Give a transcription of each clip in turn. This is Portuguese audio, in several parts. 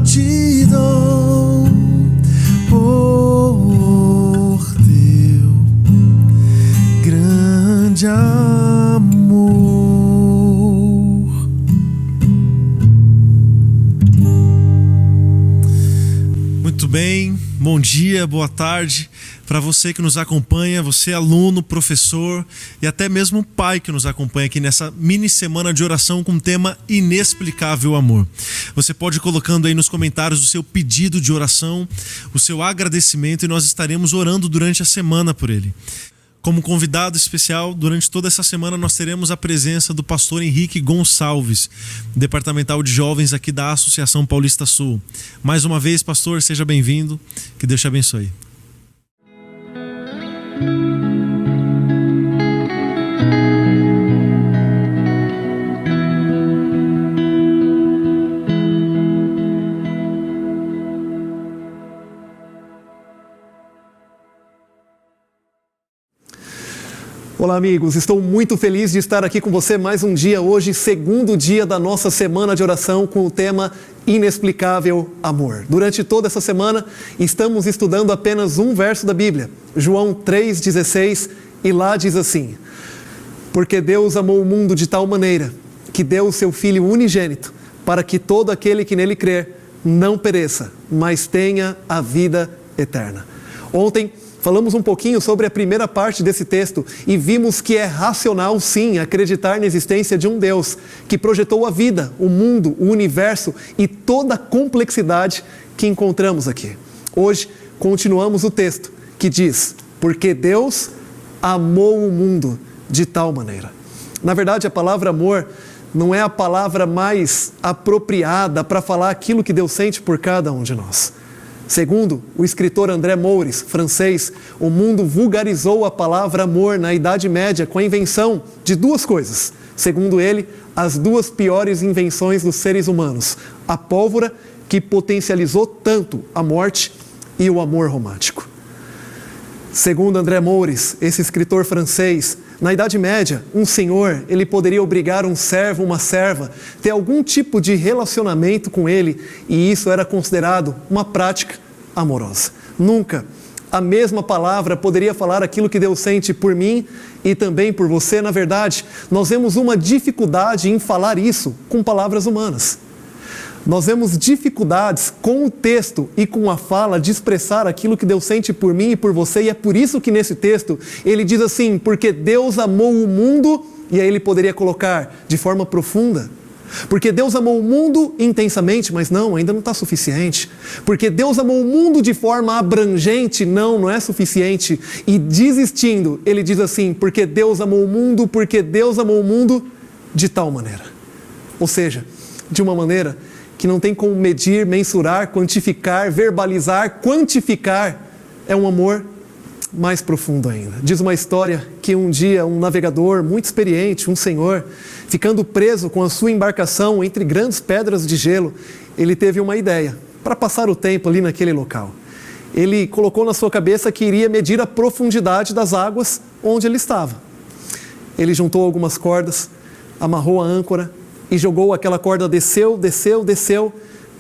gratidão por teu grande amor. Muito bem, bom dia, boa tarde para você que nos acompanha, você aluno, professor e até mesmo pai que nos acompanha aqui nessa mini semana de oração com o tema Inexplicável Amor. Você pode ir colocando aí nos comentários o seu pedido de oração, o seu agradecimento, e nós estaremos orando durante a semana por ele. Como convidado especial, durante toda essa semana nós teremos a presença do pastor Henrique Gonçalves, departamental de jovens aqui da Associação Paulista Sul. Mais uma vez, pastor, seja bem-vindo, que Deus te abençoe. Olá, amigos, estou muito feliz de estar aqui com você mais um dia, hoje, segundo dia da nossa semana de oração com o tema Inexplicável Amor. Durante toda essa semana, estamos estudando apenas um verso da Bíblia, João 3,16, e lá diz assim: porque Deus amou o mundo de tal maneira que deu o seu Filho unigênito, para que todo aquele que nele crer não pereça, mas tenha a vida eterna. Ontem, falamos um pouquinho sobre a primeira parte desse texto e vimos que é racional, sim, acreditar na existência de um Deus que projetou a vida, o mundo, o universo e toda a complexidade que encontramos aqui. Hoje, continuamos o texto que diz: porque Deus amou o mundo de tal maneira. Na verdade, a palavra amor não é a palavra mais apropriada para falar aquilo que Deus sente por cada um de nós. Segundo o escritor André Moures, francês, o mundo vulgarizou a palavra amor na Idade Média com a invenção de duas coisas. Segundo ele, as duas piores invenções dos seres humanos: a pólvora, que potencializou tanto a morte, e o amor romântico. Segundo André Moures, esse escritor francês, na Idade Média, um senhor, ele poderia obrigar um servo, uma serva, a ter algum tipo de relacionamento com ele, e isso era considerado uma prática amorosa. Nunca a mesma palavra poderia falar aquilo que Deus sente por mim e também por você. Na verdade, nós vemos uma dificuldade em falar isso com palavras humanas. Nós vemos dificuldades com o texto e com a fala de expressar aquilo que Deus sente por mim e por você, e é por isso que nesse texto ele diz assim: porque Deus amou o mundo, e aí ele poderia colocar de forma profunda. Porque Deus amou o mundo intensamente, mas não, ainda não está suficiente. Porque Deus amou o mundo de forma abrangente, não é suficiente. E desistindo, ele diz assim: porque Deus amou o mundo de tal maneira. Ou seja, de uma maneira que não tem como medir, mensurar, quantificar, verbalizar, quantificar. É um amor mais profundo ainda. Diz uma história que um dia um navegador muito experiente, um senhor, ficando preso com a sua embarcação entre grandes pedras de gelo, ele teve uma ideia para passar o tempo ali naquele local. Ele colocou na sua cabeça que iria medir a profundidade das águas onde ele estava. Ele juntou algumas cordas, amarrou a âncora e jogou aquela corda, desceu,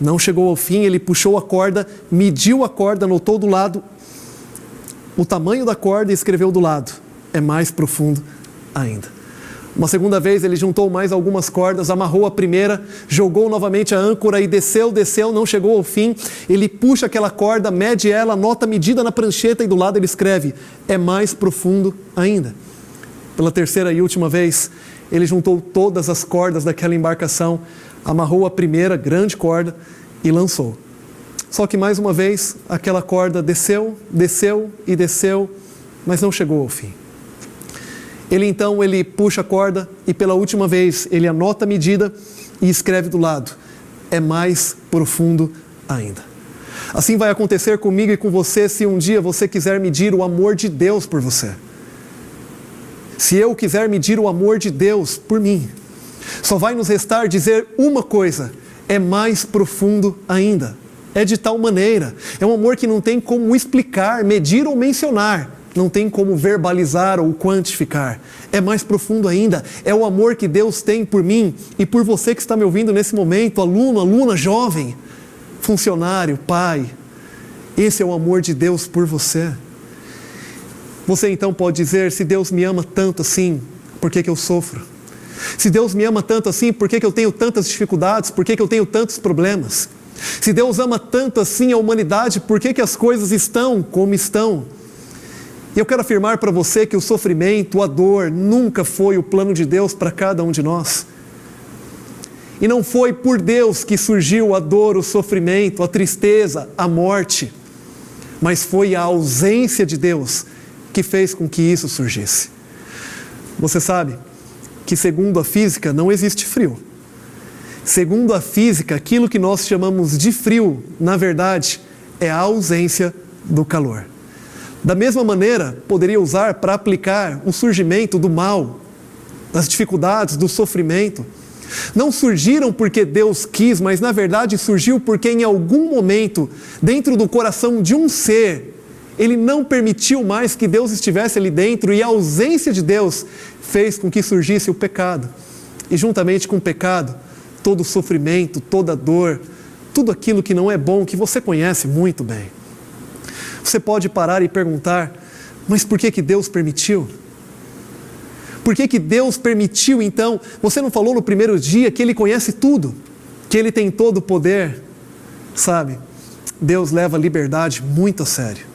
não chegou ao fim. Ele puxou a corda, mediu a corda, notou do lado o tamanho da corda e escreveu do lado: é mais profundo ainda. Uma segunda vez ele juntou mais algumas cordas, amarrou a primeira, jogou novamente a âncora e desceu, não chegou ao fim. Ele puxa aquela corda, mede ela, anota a medida na prancheta e do lado ele escreve: é mais profundo ainda. Pela terceira e última vez, ele juntou todas as cordas daquela embarcação, amarrou a primeira grande corda e lançou. Só que mais uma vez, aquela corda desceu, mas não chegou ao fim. Ele puxa a corda e pela última vez ele anota a medida e escreve do lado: é mais profundo ainda. Assim vai acontecer comigo e com você se um dia você quiser medir o amor de Deus por você. Se eu quiser medir o amor de Deus por mim, só vai nos restar dizer uma coisa: é mais profundo ainda. É de tal maneira, é um amor que não tem como explicar, medir ou mencionar, não tem como verbalizar ou quantificar. É mais profundo ainda, é o amor que Deus tem por mim e por você que está me ouvindo nesse momento, aluno, aluna, jovem. funcionário, pai. Esse é o amor de Deus por você. Você então pode dizer, se Deus me ama tanto assim, por que eu sofro? Se Deus me ama tanto assim, por que eu tenho tantas dificuldades? Por que eu tenho tantos problemas? Se Deus ama tanto assim a humanidade, por que as coisas estão como estão? E eu quero afirmar para você que o sofrimento, a dor, nunca foi o plano de Deus para cada um de nós. E não foi por Deus que surgiu a dor, o sofrimento, a tristeza, a morte, mas foi a ausência de Deus que fez com que isso surgisse. Você sabe que, segundo a física, não existe frio. Segundo a física, aquilo que nós chamamos de frio, na verdade, é a ausência do calor. Da mesma maneira, poderia usar para aplicar o surgimento do mal, das dificuldades, do sofrimento. Não surgiram porque Deus quis, mas na verdade surgiu porque em algum momento, dentro do coração de um ser, ele não permitiu mais que Deus estivesse ali dentro, e a ausência de Deus fez com que surgisse o pecado. E juntamente com o pecado, todo o sofrimento, toda a dor, tudo aquilo que não é bom, que você conhece muito bem. Você pode parar e perguntar, mas por que Deus permitiu? Por que Deus permitiu então? Você não falou no primeiro dia que Ele conhece tudo, que Ele tem todo o poder? Sabe, Deus leva a liberdade muito a sério.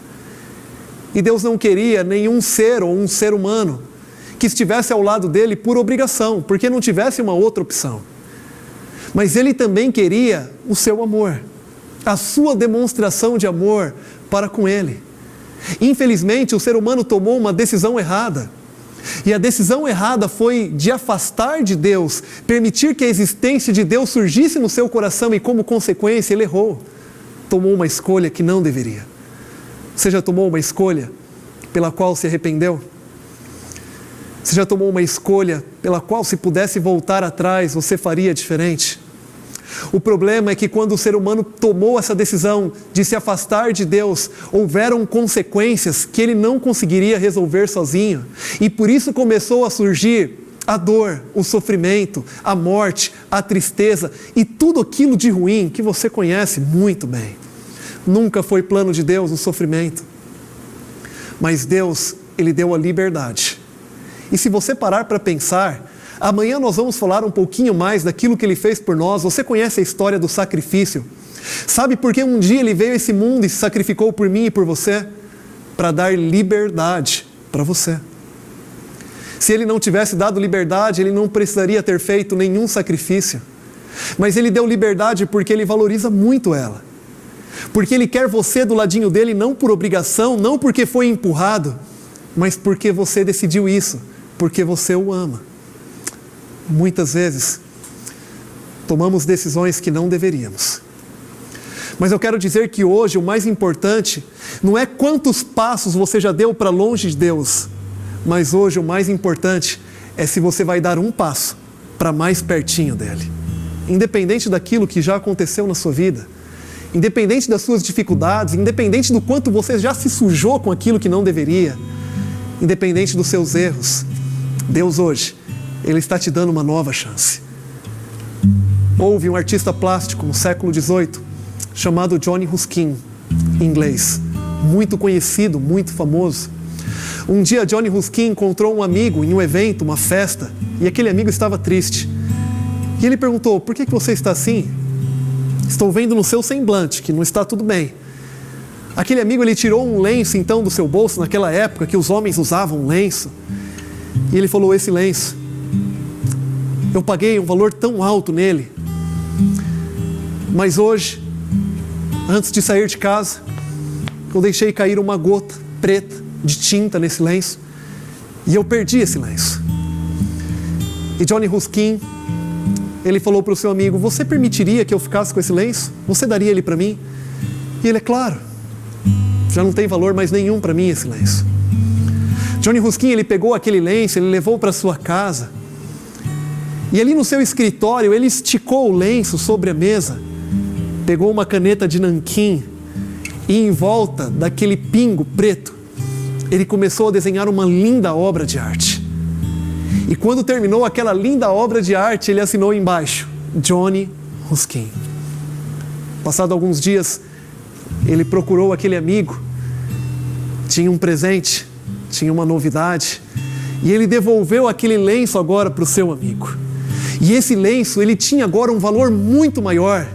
E Deus não queria nenhum ser ou um ser humano que estivesse ao lado dele por obrigação, porque não tivesse uma outra opção. Mas Ele também queria o seu amor, a sua demonstração de amor para com Ele. Infelizmente, o ser humano tomou uma decisão errada. E a decisão errada foi de afastar de Deus, permitir que a existência de Deus surgisse no seu coração, e como consequência ele errou. Tomou uma escolha que não deveria. Você já tomou uma escolha pela qual se arrependeu? Você já tomou uma escolha pela qual, se pudesse voltar atrás, você faria diferente? O problema é que quando o ser humano tomou essa decisão de se afastar de Deus, houveram consequências que ele não conseguiria resolver sozinho. E por isso começou a surgir a dor, o sofrimento, a morte, a tristeza e tudo aquilo de ruim que você conhece muito bem. Nunca foi plano de Deus o sofrimento. Mas Deus, Ele deu a liberdade. E se você parar para pensar, amanhã nós vamos falar um pouquinho mais daquilo que Ele fez por nós. Você conhece a história do sacrifício? Sabe por que um dia Ele veio a esse mundo e se sacrificou por mim e por você? Para dar liberdade para você. Se Ele não tivesse dado liberdade, Ele não precisaria ter feito nenhum sacrifício. Mas Ele deu liberdade porque Ele valoriza muito ela. Porque Ele quer você do ladinho dEle, não por obrigação, não porque foi empurrado, mas porque você decidiu isso, porque você o ama. Muitas vezes, tomamos decisões que não deveríamos. Mas eu quero dizer que hoje o mais importante não é quantos passos você já deu para longe de Deus, mas hoje o mais importante é se você vai dar um passo para mais pertinho dEle. Independente daquilo que já aconteceu na sua vida, independente das suas dificuldades, independente do quanto você já se sujou com aquilo que não deveria, independente dos seus erros, Deus hoje, Ele está te dando uma nova chance. Houve um artista plástico no século XVIII, chamado Johnny Ruskin, em inglês, muito conhecido, muito famoso. Um dia Johnny Ruskin encontrou um amigo em um evento, uma festa, e aquele amigo estava triste. E ele perguntou, por que você está assim? Estou vendo no seu semblante que não está tudo bem. Aquele amigo, ele tirou um lenço então do seu bolso, naquela época que os homens usavam um lenço. E ele falou, esse lenço, eu paguei um valor tão alto nele. Mas hoje, antes de sair de casa, eu deixei cair uma gota preta de tinta nesse lenço. E eu perdi esse lenço. E Johnny Ruskin, ele falou para o seu amigo, você permitiria que eu ficasse com esse lenço? Você daria ele para mim? E ele, é claro, já não tem valor mais nenhum para mim esse lenço. Johnny Ruskin, ele pegou aquele lenço, ele levou para sua casa. E ali no seu escritório, ele esticou o lenço sobre a mesa, pegou uma caneta de nanquim e em volta daquele pingo preto, ele começou a desenhar uma linda obra de arte. E quando terminou aquela linda obra de arte, ele assinou embaixo, Johnny Ruskin. Passado alguns dias, ele procurou aquele amigo, tinha um presente, tinha uma novidade, e ele devolveu aquele lenço agora para o seu amigo. E esse lenço, ele tinha agora um valor muito maior.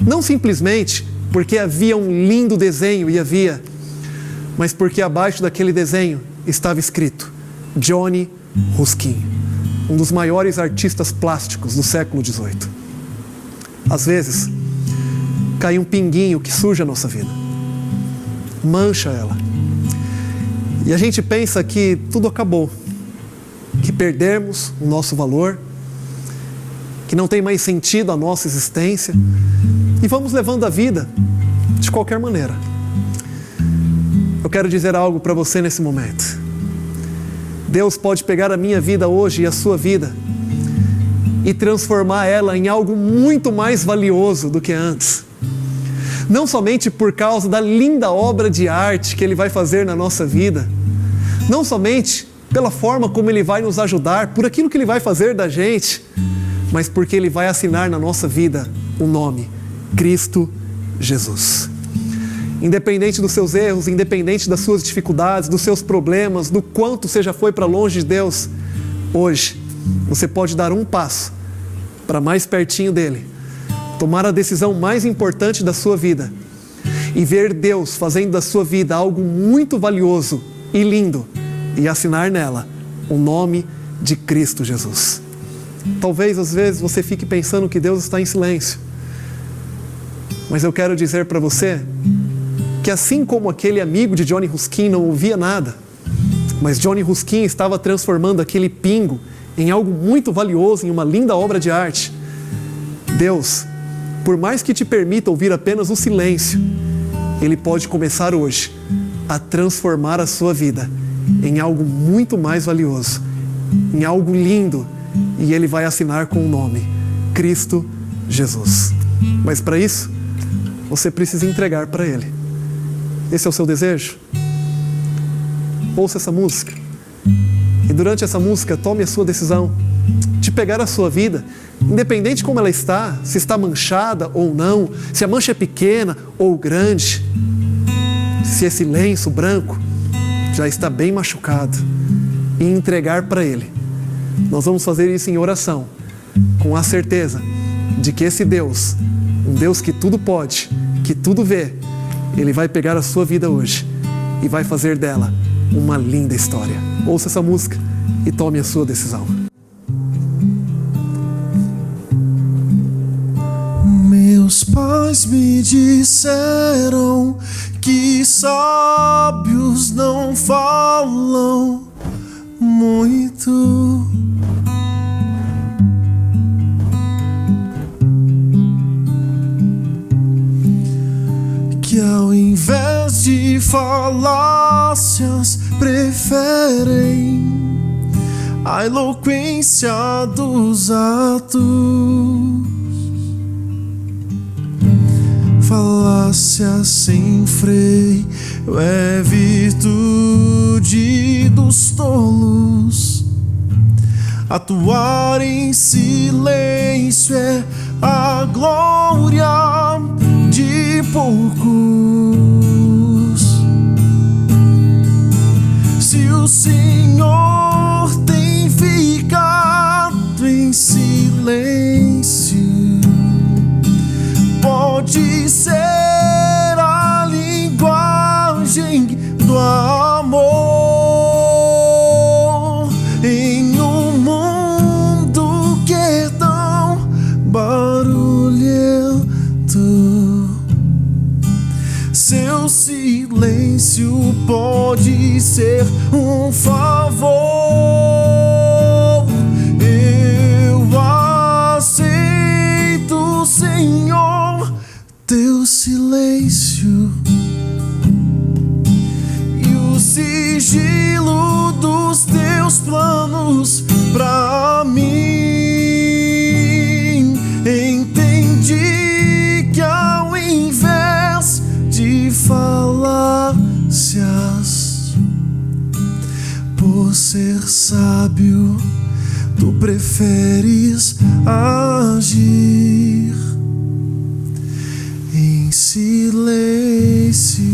Não simplesmente porque havia um lindo desenho, mas porque abaixo daquele desenho estava escrito Johnny Ruskin, um dos maiores artistas plásticos do século XVIII. Às vezes, cai um pinguinho que suja a nossa vida, mancha ela. E a gente pensa que tudo acabou, que perdemos o nosso valor, que não tem mais sentido a nossa existência, e vamos levando a vida de qualquer maneira. Eu quero dizer algo para você nesse momento. Deus pode pegar a minha vida hoje e a sua vida e transformar ela em algo muito mais valioso do que antes. Não somente por causa da linda obra de arte que Ele vai fazer na nossa vida, não somente pela forma como Ele vai nos ajudar, por aquilo que Ele vai fazer da gente, mas porque Ele vai assinar na nossa vida o nome Cristo Jesus. Independente dos seus erros, independente das suas dificuldades, dos seus problemas, do quanto você já foi para longe de Deus, hoje você pode dar um passo para mais pertinho dEle, tomar a decisão mais importante da sua vida e ver Deus fazendo da sua vida algo muito valioso e lindo e assinar nela o nome de Cristo Jesus. Talvez às vezes você fique pensando que Deus está em silêncio, mas eu quero dizer para você que assim como aquele amigo de Johnny Ruskin não ouvia nada, mas Johnny Ruskin estava transformando aquele pingo em algo muito valioso, em uma linda obra de arte, Deus, por mais que te permita ouvir apenas o silêncio, Ele pode começar hoje a transformar a sua vida em algo muito mais valioso, em algo lindo, e Ele vai assinar com o nome Cristo Jesus. Mas para isso, você precisa entregar para Ele. Esse é o seu desejo? Ouça essa música. E durante essa música, tome a sua decisão de pegar a sua vida, independente de como ela está, se está manchada ou não, se a mancha é pequena ou grande, se esse lenço branco já está bem machucado, e entregar para Ele. Nós vamos fazer isso em oração, com a certeza de que esse Deus, um Deus que tudo pode, que tudo vê, Ele vai pegar a sua vida hoje e vai fazer dela uma linda história. Ouça essa música e tome a sua decisão. Meus pais me disseram que sábios não falam muito. Que ao invés de falácias preferem a eloquência dos atos. Falácia sem freio é virtude dos tolos. Atuar em silêncio é a glória de poucos. Se o Senhor tem ficado em silêncio, pode ser a linguagem do amor em um mundo que é tão barulhento. Seu silêncio pode ser um favor. Eu aceito, Senhor, teu silêncio e o sigilo dos teus planos pra mim. Entendi que ao invés de falácias, por ser sábio, tu preferes agir. silêncio.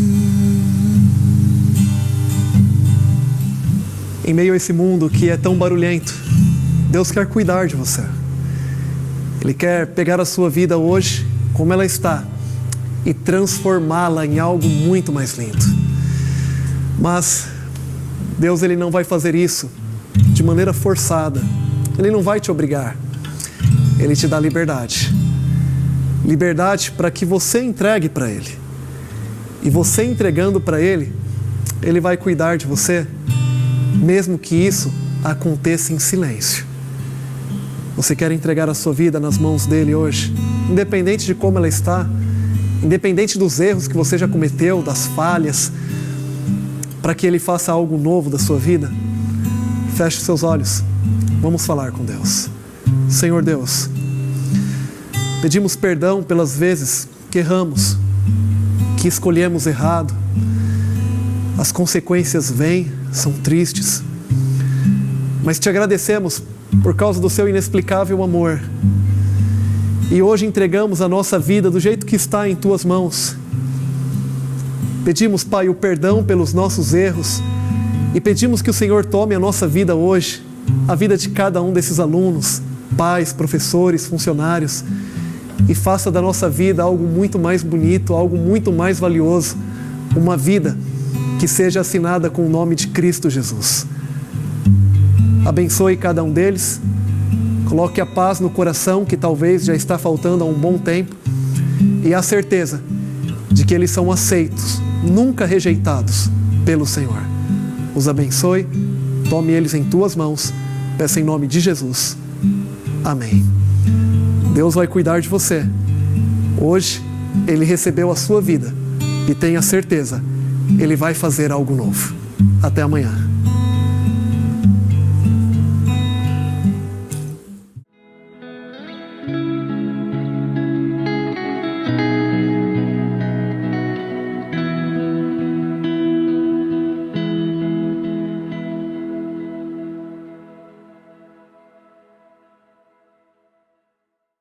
Em meio a esse mundo que é tão barulhento, Deus quer cuidar de você. Ele quer pegar a sua vida hoje, como ela está, e transformá-la em algo muito mais lindo. Mas Deus, Ele não vai fazer isso de maneira forçada. Ele não vai te obrigar. Ele te dá liberdade. Liberdade para que você entregue para Ele. E você entregando para Ele, Ele vai cuidar de você, mesmo que isso aconteça em silêncio. Você quer entregar a sua vida nas mãos dEle hoje? Independente de como ela está, independente dos erros que você já cometeu, das falhas, para que Ele faça algo novo da sua vida? Feche seus olhos. Vamos falar com Deus. Senhor Deus, pedimos perdão pelas vezes que erramos, que escolhemos errado. As consequências vêm, são tristes, mas te agradecemos por causa do seu inexplicável amor. E hoje entregamos a nossa vida do jeito que está em tuas mãos. Pedimos, Pai, o perdão pelos nossos erros e pedimos que o Senhor tome a nossa vida hoje, a vida de cada um desses alunos, pais, professores, funcionários, e faça da nossa vida algo muito mais bonito, algo muito mais valioso, uma vida que seja assinada com o nome de Cristo Jesus. Abençoe cada um deles, coloque a paz no coração que talvez já está faltando há um bom tempo e a certeza de que eles são aceitos, nunca rejeitados pelo Senhor. Os abençoe, tome eles em tuas mãos, peço em nome de Jesus. Amém. Deus vai cuidar de você. Hoje, Ele recebeu a sua vida e tenha certeza, Ele vai fazer algo novo. Até amanhã.